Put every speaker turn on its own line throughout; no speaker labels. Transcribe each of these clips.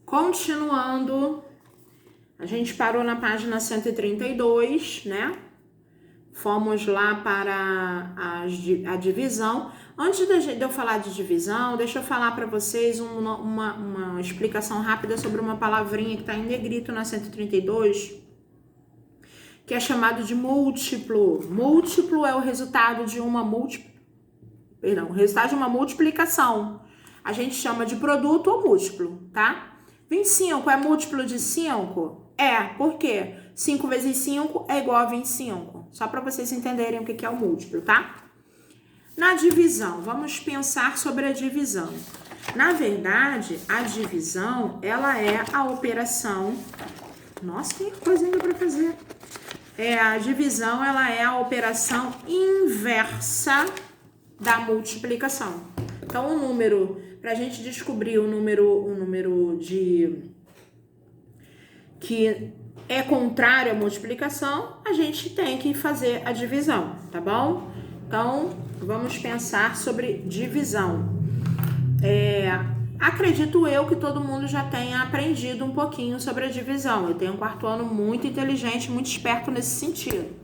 Continuando, a gente parou na página 132, né? Fomos lá para a divisão. Antes de eu falar de divisão, deixa eu falar para vocês uma explicação rápida sobre uma palavrinha que está em negrito na 132, que é chamado de múltiplo. Múltiplo é o resultado de uma multiplicação. A gente chama de produto ou múltiplo, tá? 25 é múltiplo de 5? É, por quê? 5 vezes 5 é igual a 25. Só para vocês entenderem o que é o múltiplo, tá? Na divisão, vamos pensar sobre a divisão. Na verdade, a divisão, ela é a operação... Nossa, tem coisa ainda para fazer. A divisão, ela é a operação inversa da multiplicação. Então, o número... Para a gente descobrir o número que é contrário à multiplicação, a gente tem que fazer a divisão, tá bom? Então, vamos pensar sobre divisão. Acredito eu que todo mundo já tenha aprendido um pouquinho sobre a divisão. Eu tenho um quarto ano muito inteligente, muito esperto nesse sentido.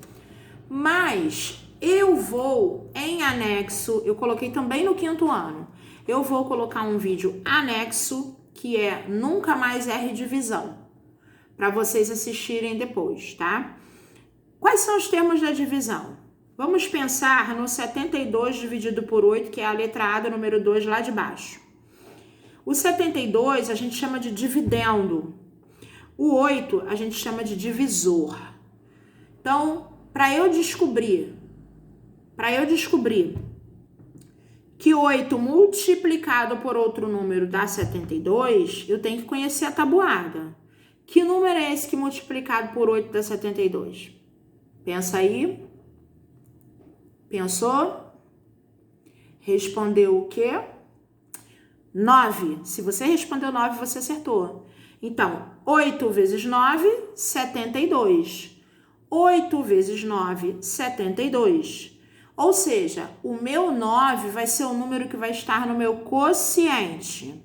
Mas eu vou em anexo, eu coloquei também no quinto ano, eu vou colocar um vídeo anexo que é Nunca Mais Erre Divisão, para vocês assistirem depois, tá? Quais são os termos da divisão? Vamos pensar no 72 dividido por 8, que é a letra A do número 2 lá de baixo. O 72 a gente chama de dividendo. O 8 a gente chama de divisor. Então, para eu descobrir que 8 multiplicado por outro número dá 72, eu tenho que conhecer a tabuada. Que número é esse que multiplicado por 8 dá 72? Pensa aí. Pensou? Respondeu o quê? 9. Se você respondeu 9, você acertou. Então, 8 vezes 9, 72. 8 vezes 9, 72. Ou seja, o meu 9 vai ser o número que vai estar no meu quociente.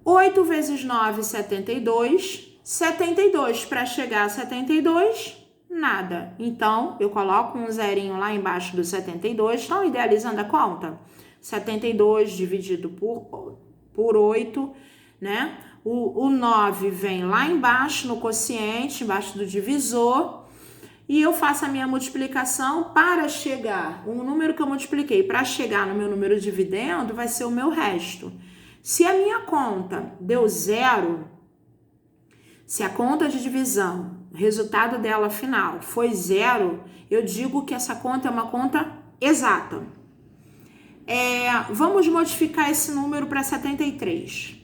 8 vezes 9, 72. 72 para chegar a 72, nada. Então, eu coloco um zerinho lá embaixo do 72. Estão idealizando a conta? 72 dividido por 8, né? O 9 vem lá embaixo no quociente, embaixo do divisor. E eu faço a minha multiplicação para chegar, o número que eu multipliquei para chegar no meu número dividendo vai ser o meu resto. Se a minha conta deu 0, se a conta de divisão, o resultado dela final foi 0, eu digo que essa conta é uma conta exata. Vamos modificar esse número para 73.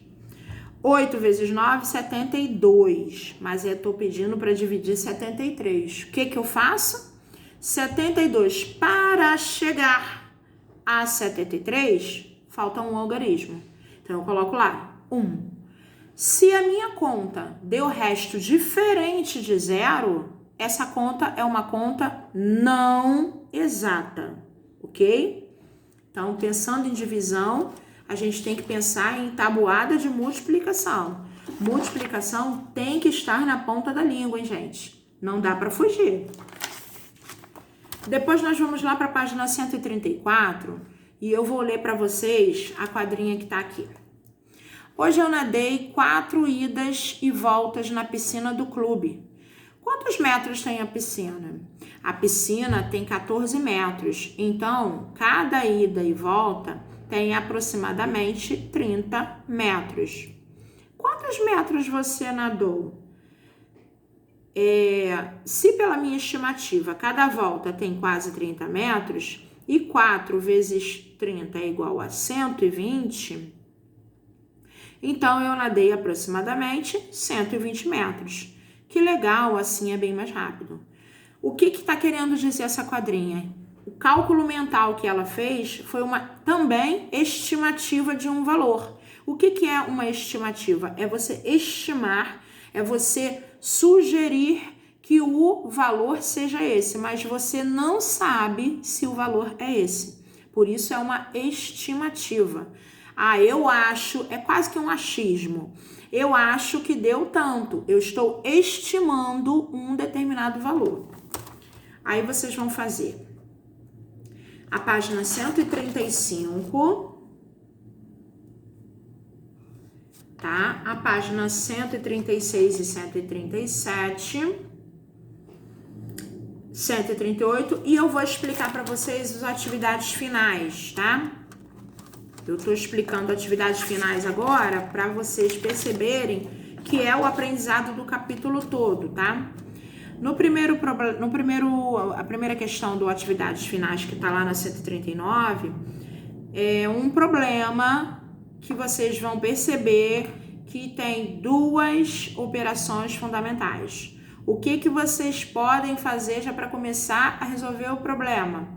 8 vezes 9, 72. Mas eu estou pedindo para dividir 73. O que eu faço? 72 para chegar a 73, falta um algarismo. Então, eu coloco lá, 1. Se a minha conta deu resto diferente de 0, essa conta é uma conta não exata, ok? Então, pensando em divisão, a gente tem que pensar em tabuada de multiplicação. Multiplicação tem que estar na ponta da língua, hein, gente? Não dá para fugir. Depois nós vamos lá para a página 134 e eu vou ler para vocês a quadrinha que está aqui. Hoje eu nadei 4 idas e voltas na piscina do clube. Quantos metros tem a piscina? A piscina tem 14 metros, então cada ida e volta tem aproximadamente 30 metros. Quantos metros você nadou? Se pela minha estimativa, cada volta tem quase 30 metros e 4 vezes 30 é igual a 120, então eu nadei aproximadamente 120 metros. Que legal, assim é bem mais rápido. O que está querendo dizer essa quadrinha? O cálculo mental que ela fez foi uma também estimativa de um valor. O que é uma estimativa? É você estimar, é você sugerir que o valor seja esse, mas você não sabe se o valor é esse. Por isso é uma estimativa. Ah, eu acho, é quase que um achismo. Eu acho que deu tanto. Eu estou estimando um determinado valor. Aí vocês vão fazer a página 135, tá? A página 136 e 137, 138, e eu vou explicar para vocês as atividades finais, tá? Eu tô explicando atividades finais agora para vocês perceberem que é o aprendizado do capítulo todo, tá? A primeira questão do atividades finais que tá lá na 139 é um problema que vocês vão perceber que tem duas operações fundamentais. O que vocês podem fazer já para começar a resolver o problema?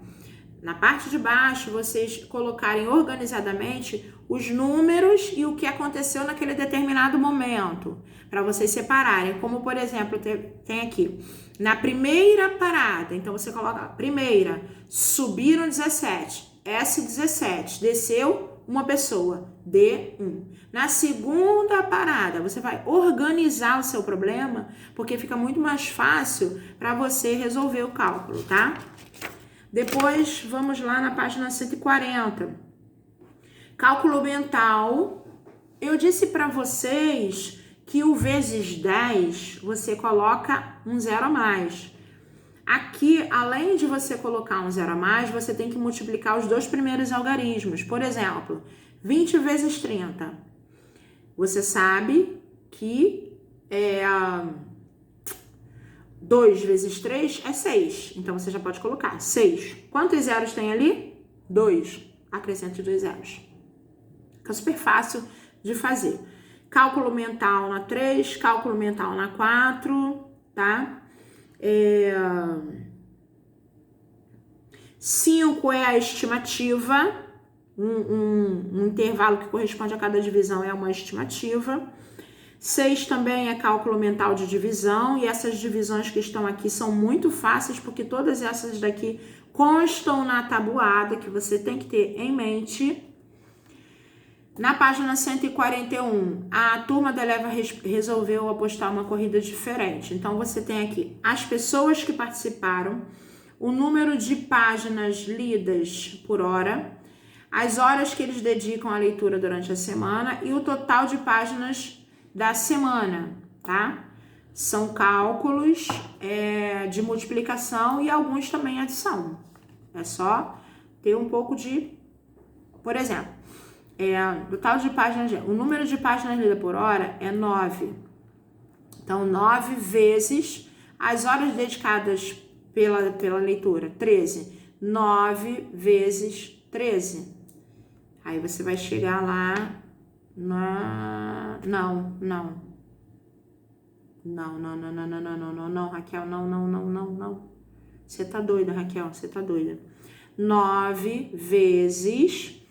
Na parte de baixo, vocês colocarem organizadamente os números e o que aconteceu naquele determinado momento, para vocês separarem. Como, por exemplo, tem aqui, na primeira parada, então você coloca, primeira, subiram 17, S17, desceu uma pessoa, D1. Na segunda parada, você vai organizar o seu problema, porque fica muito mais fácil para você resolver o cálculo, tá? Depois, vamos lá na página 140. Cálculo mental. Eu disse para vocês que o vezes 10, você coloca um zero a mais. Aqui, além de você colocar um zero a mais, você tem que multiplicar os dois primeiros algarismos. Por exemplo, 20 vezes 30. Você sabe que 2 vezes 3 é 6. Então, você já pode colocar 6. Quantos zeros tem ali? 2. Acrescente 2 zeros. Fica super fácil de fazer. Cálculo mental na 3, cálculo mental na 4, tá? 5 é a estimativa. Um intervalo que corresponde a cada divisão é uma estimativa. 6 também é cálculo mental de divisão, e essas divisões que estão aqui são muito fáceis, porque todas essas daqui constam na tabuada, que você tem que ter em mente. Na página 141, a turma da Eleva resolveu apostar uma corrida diferente. Então, você tem aqui as pessoas que participaram, o número de páginas lidas por hora, as horas que eles dedicam à leitura durante a semana e o total de páginas da semana, tá? São cálculos de multiplicação e alguns também adição. É só ter um pouco de... Por exemplo, total de páginas... O número de páginas lidas por hora é 9. Então, 9 vezes as horas dedicadas pela leitura, 13. 9 vezes 13. Aí você vai chegar lá na... Não, Raquel, não. Você tá doida, Raquel, você tá doida. 9 vezes,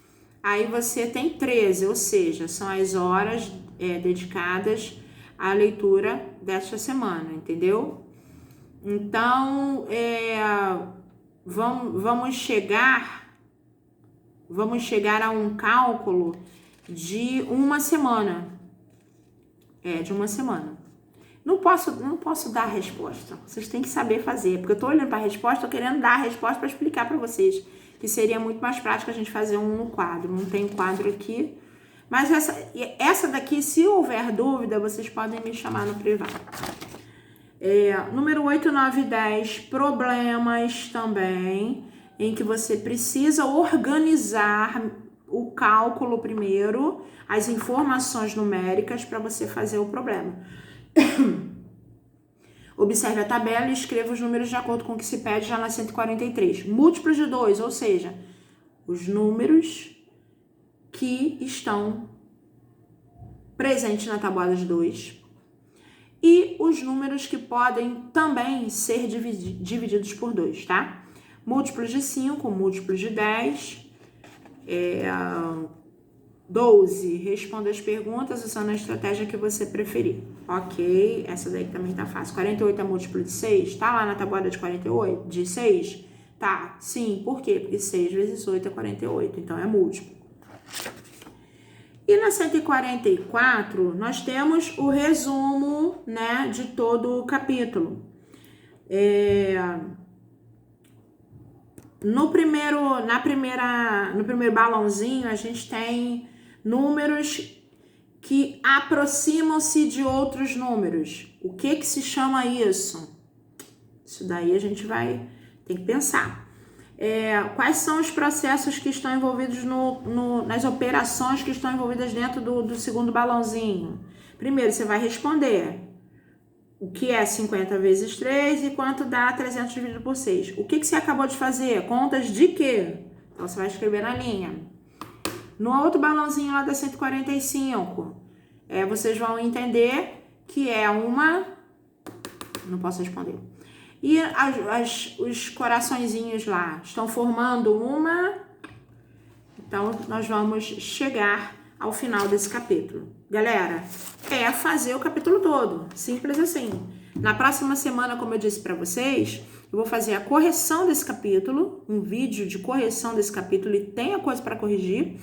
aí você tem 13, ou seja, são as horas dedicadas à leitura desta semana, entendeu? Então, vamos chegar a um cálculo de uma semana. De uma semana. Não posso dar a resposta. Vocês têm que saber fazer. Porque eu tô olhando para a resposta, tô querendo dar a resposta para explicar para vocês. Que seria muito mais prático a gente fazer um no quadro. Não tem quadro aqui. Mas essa daqui, se houver dúvida, vocês podem me chamar no privado. Número 8, 9 e 10. Problemas também. Em que você precisa organizar o cálculo primeiro, as informações numéricas para você fazer o problema. Observe a tabela e escreva os números de acordo com o que se pede já na 143. Múltiplos de 2, ou seja, os números que estão presentes na tabuada de 2 e os números que podem também ser divididos por 2, tá? Múltiplos de 5, múltiplos de 10, 12, responda as perguntas usando a estratégia que você preferir. Ok, essa daí também tá fácil. 48 é múltiplo de 6? Tá lá na tabuada de 48? De 6? Tá, sim. Por quê? Porque 6 vezes 8 é 48, então é múltiplo. E na 144, nós temos o resumo, né, de todo o capítulo. No primeiro balãozinho, a gente tem números que aproximam-se de outros números. O que se chama isso? Isso daí a gente tem que pensar. Quais são os processos que estão envolvidos nas operações que estão envolvidas dentro do segundo balãozinho? Primeiro, você vai responder o que é 50 vezes 3 e quanto dá 300 dividido por 6. O que você acabou de fazer? Contas de quê? Então, você vai escrever na linha. No outro balãozinho lá da 145, vocês vão entender que é uma... Não posso responder. E os coraçõezinhos lá estão formando uma... Então, nós vamos chegar ao final desse capítulo. Galera, fazer o capítulo todo. Simples assim. Na próxima semana, como eu disse para vocês, eu vou fazer a correção desse capítulo, um vídeo de correção desse capítulo, e tem a coisa para corrigir,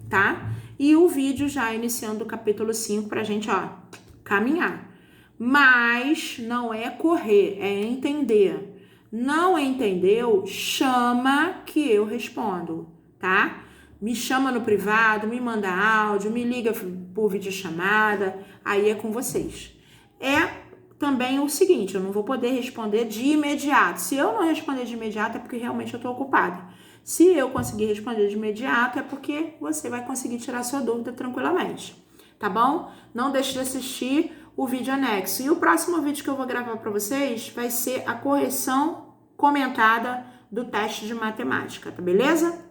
tá? E o vídeo já iniciando o capítulo 5 pra gente, caminhar. Mas não é correr, é entender. Não entendeu? Chama que eu respondo, tá? Me chama no privado, me manda áudio, me liga por videochamada, aí é com vocês. Também o seguinte, eu não vou poder responder de imediato. Se eu não responder de imediato é porque realmente eu tô ocupada. Se eu conseguir responder de imediato é porque você vai conseguir tirar sua dúvida tranquilamente, tá bom? Não deixe de assistir o vídeo anexo. E o próximo vídeo que eu vou gravar para vocês vai ser a correção comentada do teste de matemática, tá beleza?